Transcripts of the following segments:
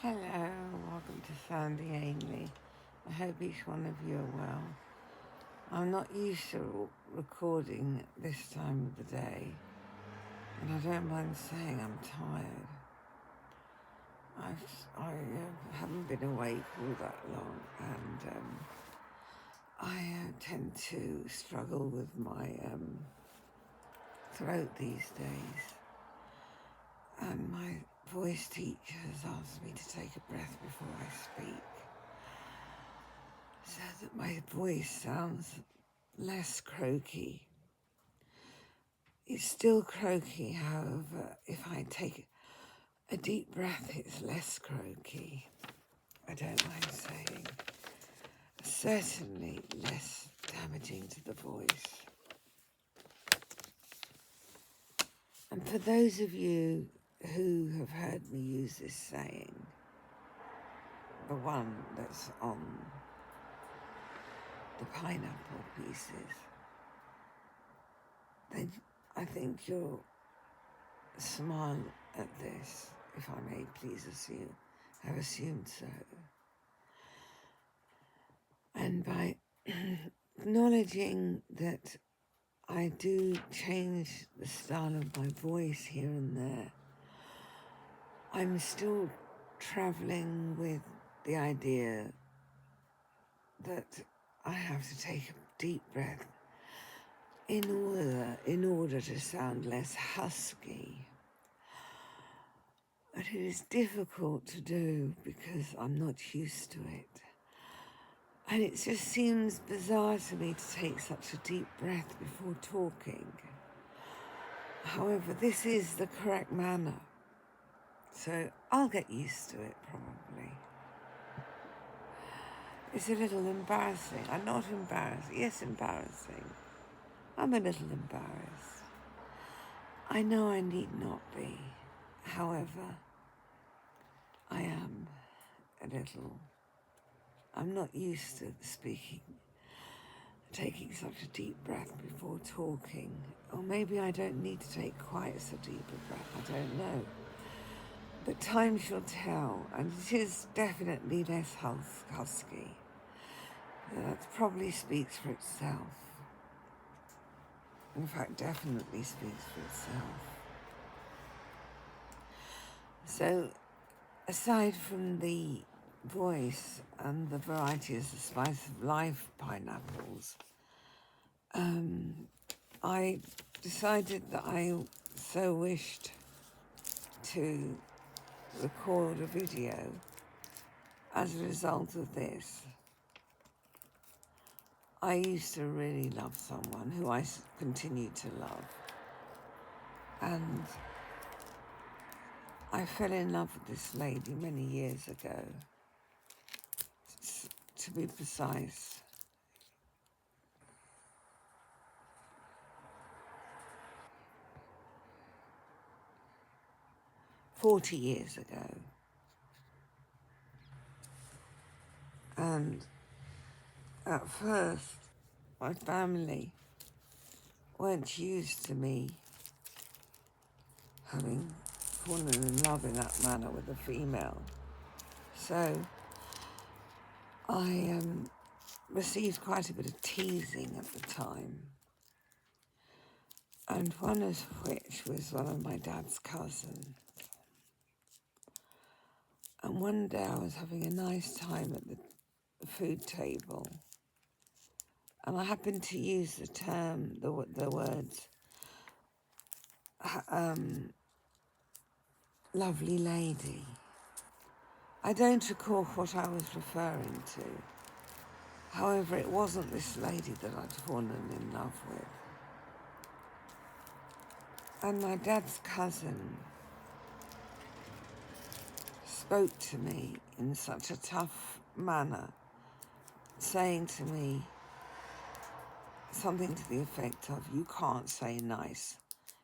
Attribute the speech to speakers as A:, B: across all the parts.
A: Hello, welcome to Sounding Ainley. I hope each one of you are well. I'm not used to recording at this time of the day, and I don't mind saying I'm tired. I haven't been awake all that long, and I tend to struggle with my throat these days, and my voice teacher has asked me to take a breath before I speak, so that my voice sounds less croaky. It's still croaky, however, if I take a deep breath, it's less croaky. I don't mind saying. Certainly less damaging to the voice. And for those of you who have heard me use this saying, the one that's on the pineapple pieces, then I think you'll smile at this, if I may please assume. I've assumed so. And by acknowledging that I do change the style of my voice here and there, I'm still traveling with the idea that I have to take a deep breath in order to sound less husky. But it is difficult to do because I'm not used to it. And it just seems bizarre to me to take such a deep breath before talking. However, this is the correct manner. So I'll get used to it, probably. It's a little embarrassing. I'm not embarrassed. Yes, embarrassing. I'm a little embarrassed. I know I need not be. However, I am a little. I'm not used to speaking, taking such a deep breath before talking. Or maybe I don't need to take quite so deep a breath. I don't know. But time shall tell, and it is definitely less husky. That probably speaks for itself. In fact, definitely speaks for itself. So, aside from the voice and the varieties of spice of life pineapples, I decided that I so wished to record a video as a result of this. I used to really love someone who I continue to love, and I fell in love with this lady many years ago, to be precise. 40 years ago. And at first, my family weren't used to me having fallen in love in that manner with a female. So I received quite a bit of teasing at the time. And one of which was one of my dad's cousins. And one day I was having a nice time at the food table, and I happened to use the term, the words, lovely lady. I don't recall what I was referring to. However, it wasn't this lady that I'd fallen in love with. And my dad's cousin spoke to me in such a tough manner, saying to me something to the effect of, you can't say nice.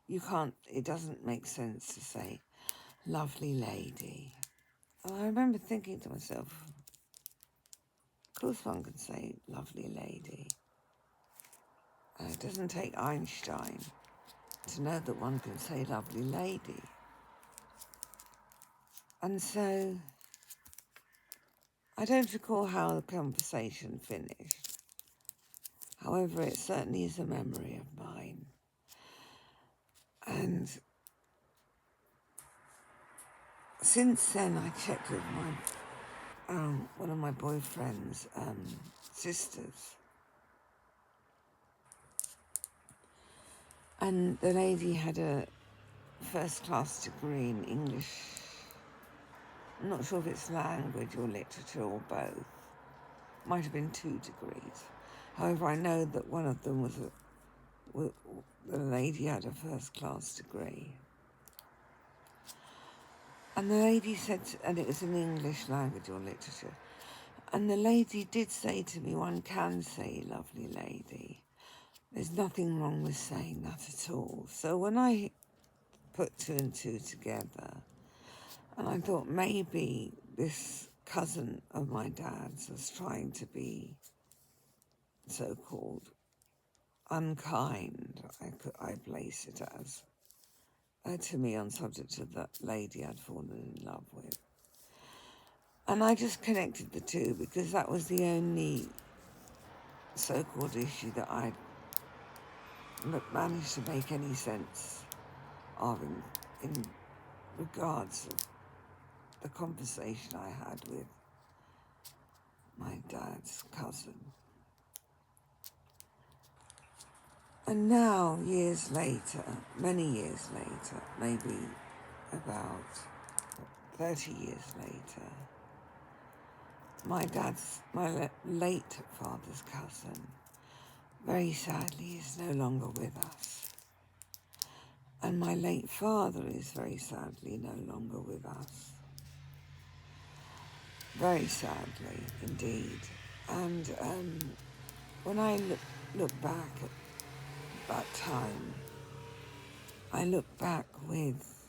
A: It doesn't make sense to say lovely lady. And I remember thinking to myself, of course one can say lovely lady. It doesn't take Einstein to know that one can say lovely lady. And so I don't recall how the conversation finished. However, it certainly is a memory of mine. And since then, I checked with one of my boyfriend's sisters. And the lady had a first-class degree in English. I'm not sure if it's language or literature or both. Might have been 2 degrees. However, I know that one of them the lady had a first-class degree. And the lady said, and it was in English language or literature, and the lady did say to me, one can say lovely lady. There's nothing wrong with saying that at all. So when I put 2 and 2 together, and I thought maybe this cousin of my dad's was trying to be so-called unkind, I place it as, to me on subject of that lady I'd fallen in love with. And I just connected the 2 because that was the only so-called issue that I'd managed to make any sense of in regards of the conversation I had with my dad's cousin. And now, years later, many years later, maybe about 30 years later, my late father's cousin, very sadly, is no longer with us. And my late father is very sadly no longer with us. Very sadly, indeed. And when I look back at that time, I look back with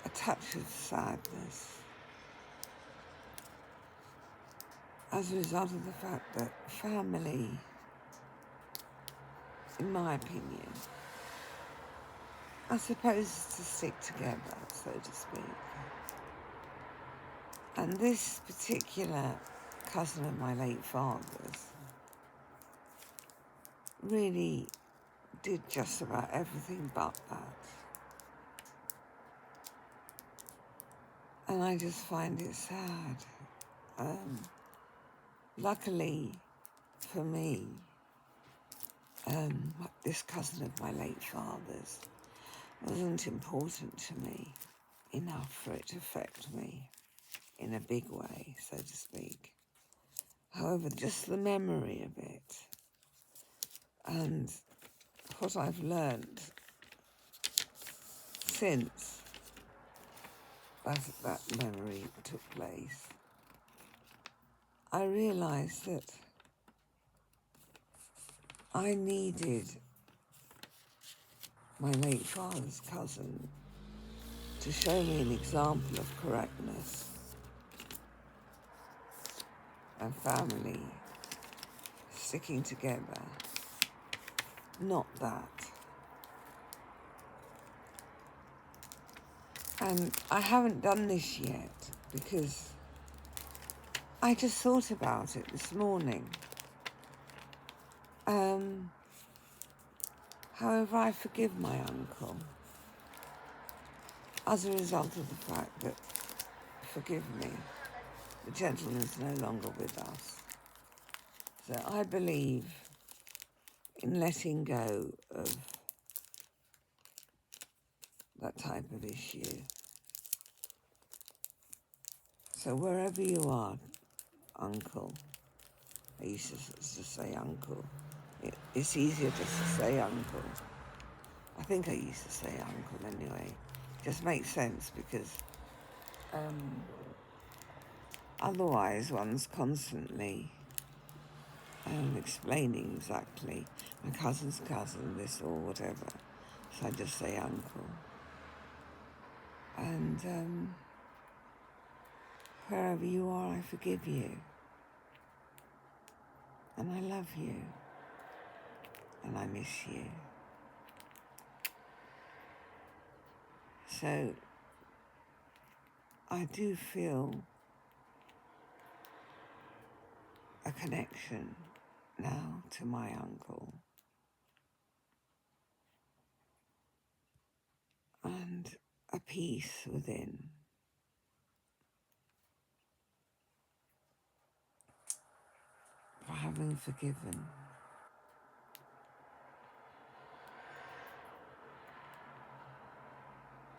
A: a touch of sadness as a result of the fact that family, in my opinion, are supposed to stick together, so to speak. And this particular cousin of my late father's really did just about everything but that. And I just find it sad. Luckily for me, this cousin of my late father's wasn't important to me enough for it to affect me in a big way, so to speak. However, just the memory of it and what I've learned since that memory took place, I realised that I needed my late father's cousin to show me an example of correctness and family sticking together, not that. And I haven't done this yet because I just thought about it this morning. However, I forgive my uncle as a result of the fact that, forgive me, the gentleman's no longer with us. So I believe in letting go of that type of issue. So wherever you are, uncle, I used to say uncle. It's easier just to say uncle. I think I used to say uncle anyway. It just makes sense because otherwise one's constantly explaining exactly my cousin's cousin, this or whatever. So I just say uncle. And wherever you are, I forgive you. And I love you. And I miss you. So I do feel a connection now to my uncle, and a peace within. For having forgiven.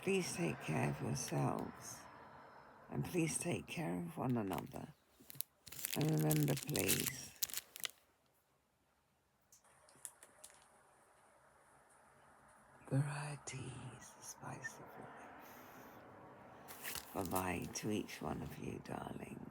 A: Please take care of yourselves, and please take care of one another. And remember, please, variety is the spice of life. Bye-bye to each one of you, darling.